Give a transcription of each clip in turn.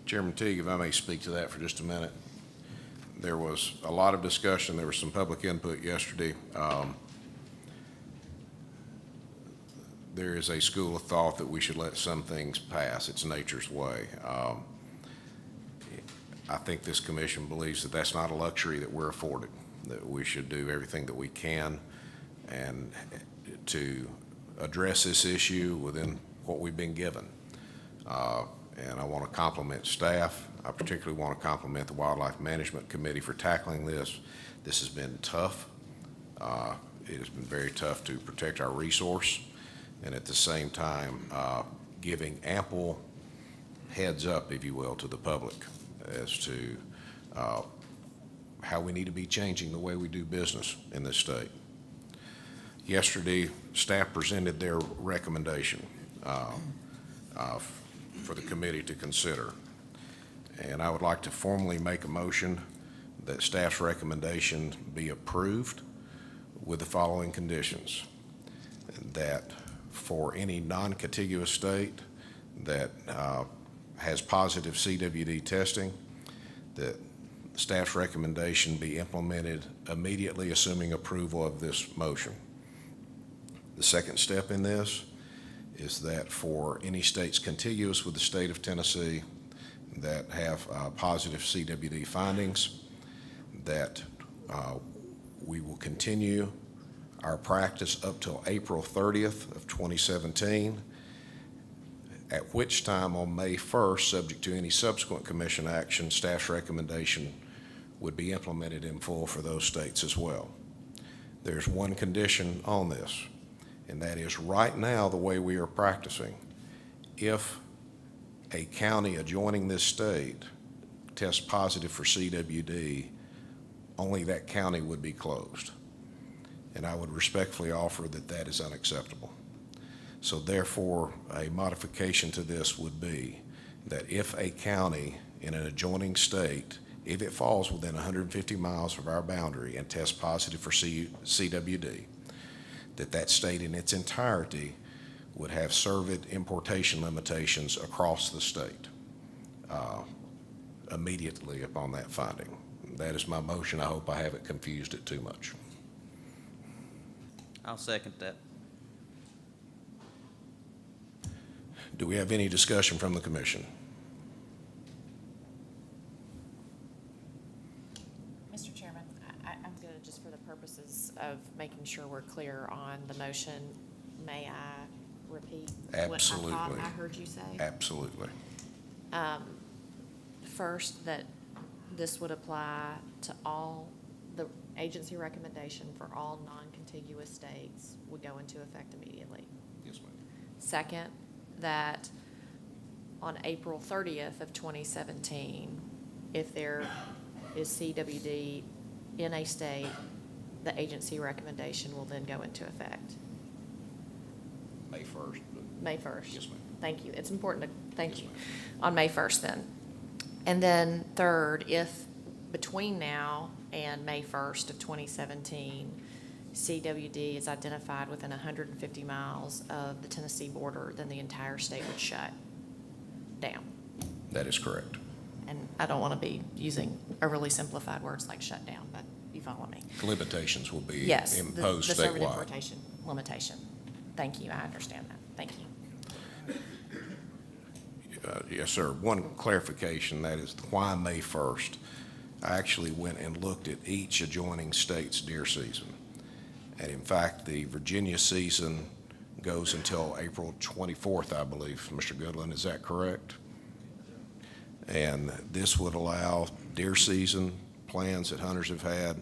Chairman Teague, if I may speak to that for just a minute. There was a lot of discussion. There was some public input yesterday. There is a school of thought that we should let some things pass. It's nature's way. I think this commission believes that that's not a luxury that we're afforded, that we should do everything that we can and to address this issue within what we've been given. And I want to compliment staff. I particularly want to compliment the Wildlife Management Committee for tackling this. This has been tough. It has been very tough to protect our resource and at the same time giving ample heads up, if you will, to the public as to how we need to be changing the way we do business in this state. Yesterday, staff presented their recommendation for the committee to consider. And I would like to formally make a motion that staff's recommendation be approved with the following conditions: that for any non-contiguous state that has positive CWD testing, that staff's recommendation be implemented immediately, assuming approval of this motion. The second step in this is that for any states contiguous with the state of Tennessee that have positive CWD findings, that we will continue our practice up till April 30th of 2017, at which time on May 1st, subject to any subsequent commission action, staff's recommendation would be implemented in full for those states as well. There's one condition on this, and that is right now the way we are practicing. If a county adjoining this state tests positive for CWD, only that county would be closed. And I would respectfully offer that that is unacceptable. So therefore, a modification to this would be that if a county in an adjoining state, if it falls within 150 miles of our boundary and tests positive for CWD, that state in its entirety would have cervid importation limitations across the state immediately upon that finding. That is my motion. I hope I haven't confused it too much. I'll second that. Do we have any discussion from the commission? Mr. Chairman, I'm going to, just for the purposes of making sure we're clear on the motion, may I repeat Absolutely. what I thought I heard you say? Absolutely. First, that this would apply to all, the agency recommendation for all non-contiguous states would go into effect immediately. Yes, ma'am. Second, that on April 30th of 2017, if there is CWD in a state, the agency recommendation will then go into effect. May 1st. May 1st. Yes, ma'am. Thank you. It's important to, thank Yes, you. ma'am. On May 1st then. And then third, if between now and May 1st of 2017, CWD is identified within 150 miles of the Tennessee border, then the entire state would shut down. That is correct. And I don't want to be using overly simplified words like shut down, but you follow me. Limitations will be Yes, imposed the cervid statewide. importation limitation. Thank you. I understand that. Thank you. Yes, sir. One clarification, that is why May 1st. I actually went and looked at each adjoining state's deer season. And in fact, the Virginia season goes until April 24th, I believe. Mr. Goodland, is that correct? And this would allow deer season plans that hunters have had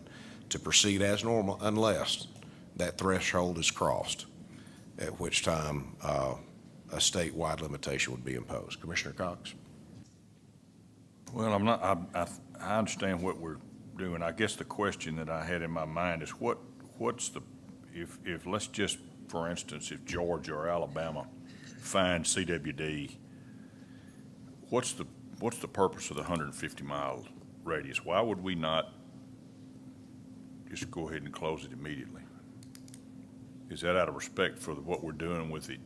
to proceed as normal unless that threshold is crossed, at which time a statewide limitation would be imposed. Commissioner Cox? Well, I understand what we're doing. I guess the question that I had in my mind is what's the, if let's just, for instance, if Georgia or Alabama find CWD, what's the purpose of the 150-mile radius? Why would we not just go ahead and close it immediately? Is that out of respect for what we're doing with the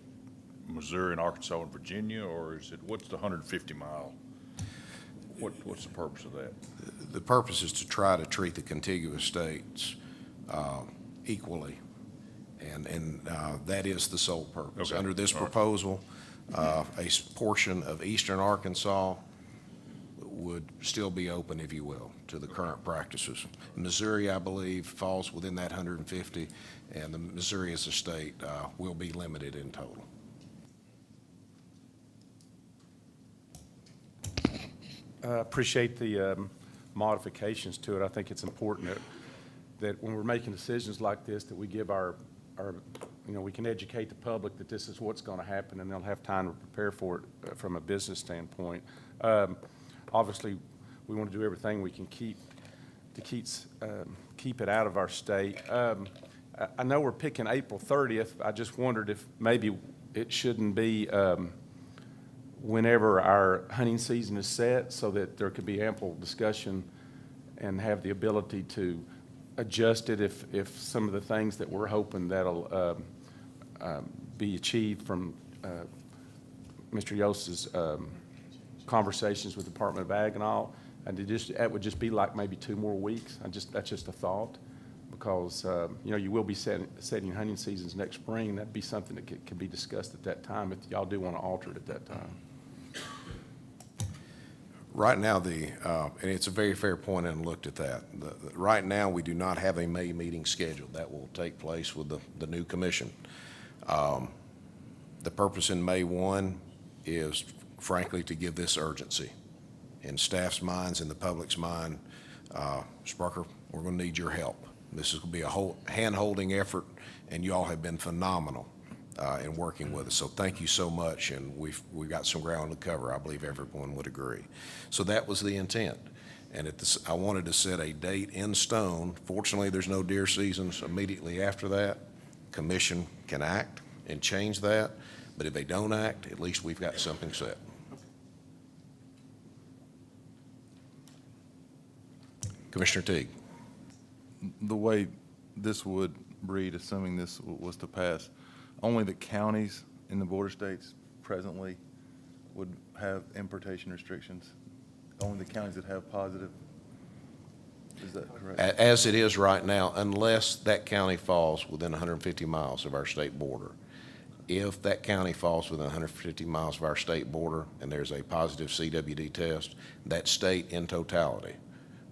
Missouri and Arkansas and Virginia, or is it, what's the 150-mile What's the purpose of that? The purpose is to try to treat the contiguous states equally, and that is the sole purpose. Okay. Under this All right. proposal, a portion of eastern Arkansas would still be open, if you will, to the current practices. Missouri, I believe, falls within that 150, and the Missouri as a state will be limited in total. Appreciate the modifications to it. I think it's important that when we're making decisions like this, that we give our, we can educate the public that this is what's going to happen, and they'll have time to prepare for it from a business standpoint. Obviously, we want to do everything we can keep it out of our state. I know we're picking April 30th. I just wondered if maybe it shouldn't be whenever our hunting season is set, so that there could be ample discussion and have the ability to adjust it if some of the things that we're hoping that'll be achieved from Mr. Yost's conversations with the Department of Ag and all, and that would just be like maybe 2 more weeks. That's just a thought, because you will be setting hunting seasons next spring. That'd be something that could be discussed at that time if y'all do want to alter it at that time. Right now, and it's a very fair point, and looked at that. Right now, we do not have a May meeting scheduled. That will take place with the new commission. The purpose in May 1 is, frankly, to give this urgency in staff's minds and the public's mind. Sparker, we're going to need your help. This is going to be a whole hand-holding effort, and you all have been phenomenal in working with us. So thank you so much, and we've got some ground to cover. I believe everyone would agree. So that was the intent. And I wanted to set a date in stone. Fortunately, there's no deer seasons immediately after that. Commission can act and change that, but if they don't act, at least we've got something set. Commissioner Teague. The way this would read, assuming this was to pass, only the counties in the border states presently would have importation restrictions. Only the counties that have positive. Is that correct? As it is right now, unless that county falls within 150 miles of our state border. If that county falls within 150 miles of our state border and there's a positive CWD test, that state in totality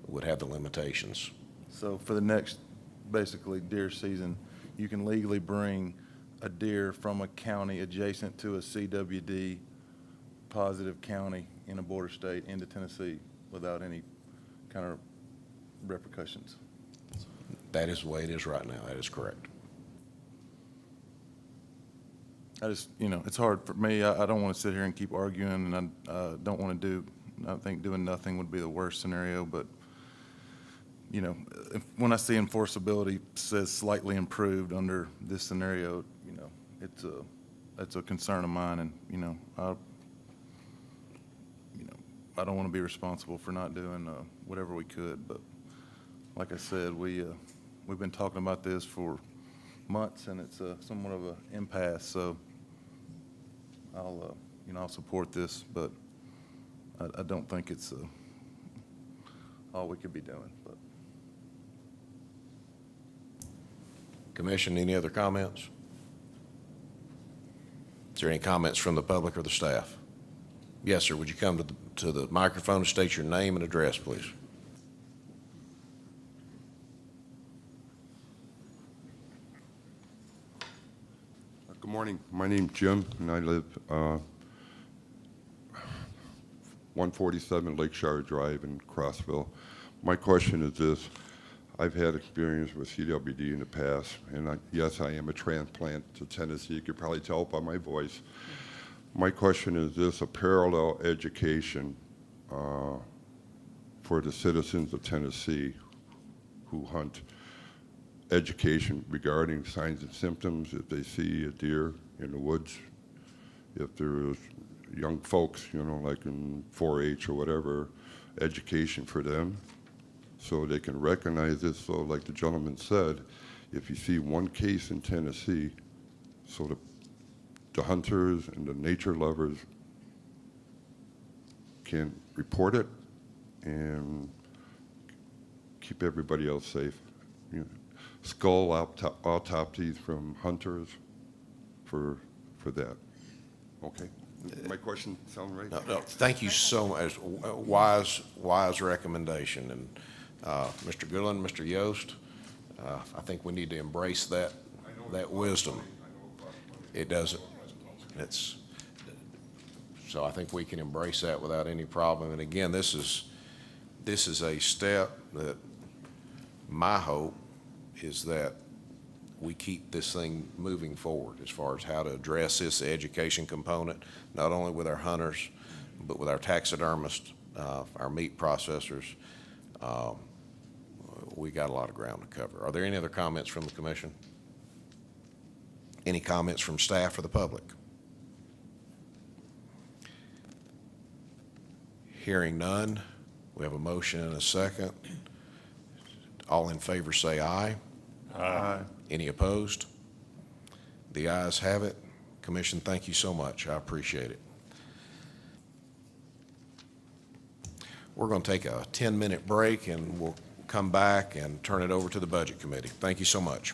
would have the limitations. So for the next, basically, deer season, you can legally bring a deer from a county adjacent to a CWD positive county in a border state into Tennessee without any kind of repercussions. That is the way it is right now. That is correct. I just, it's hard for me. I don't want to sit here and keep arguing, and I don't want to I think doing nothing would be the worst scenario, but when I see enforceability says slightly improved under this scenario, it's a concern of mine, and I don't want to be responsible for not doing whatever we could. But like I said, we've been talking about this for months, and it's somewhat of an impasse. So I'll support this, but I don't think it's all we could be doing. But Commission, any other comments? Is there any comments from the public or the staff? Yes, sir. Would you come to the microphone and state your name and address, please? Good morning. My name's Jim, and I live 147 Lakeshire Drive in Crossville. My question is this. I've had experience with CWD in the past, and yes, I am a transplant to Tennessee. You could probably tell by my voice. My question is this, a parallel education for the citizens of Tennessee who hunt, education regarding signs and symptoms if they see a deer in the woods, if there's young folks, like in 4-H or whatever, education for them so they can recognize this. So like the gentleman said, if you see one case in Tennessee, so the hunters and the nature lovers can report it and keep everybody else safe. You know, skull autopsies from hunters for that. Okay? My question sound right? No, thank you so much. Wise recommendation. And Mr. Goodland, Mr. Yost, I think we need to embrace that wisdom. It doesn't. So I think we can embrace that without any problem. And again, this is a step that my hope is that we keep this thing moving forward as far as how to address this education component, not only with our hunters, but with our taxidermists, our meat processors. We got a lot of ground to cover. Are there any other comments from the commission? Any comments from staff or the public? Hearing none, we have a motion and a second. All in favor say aye. Aye. Any opposed? The ayes have it. Commission, thank you so much. I appreciate it. We're going to take a 10-minute break, and we'll come back and turn it over to the Budget Committee. Thank you so much.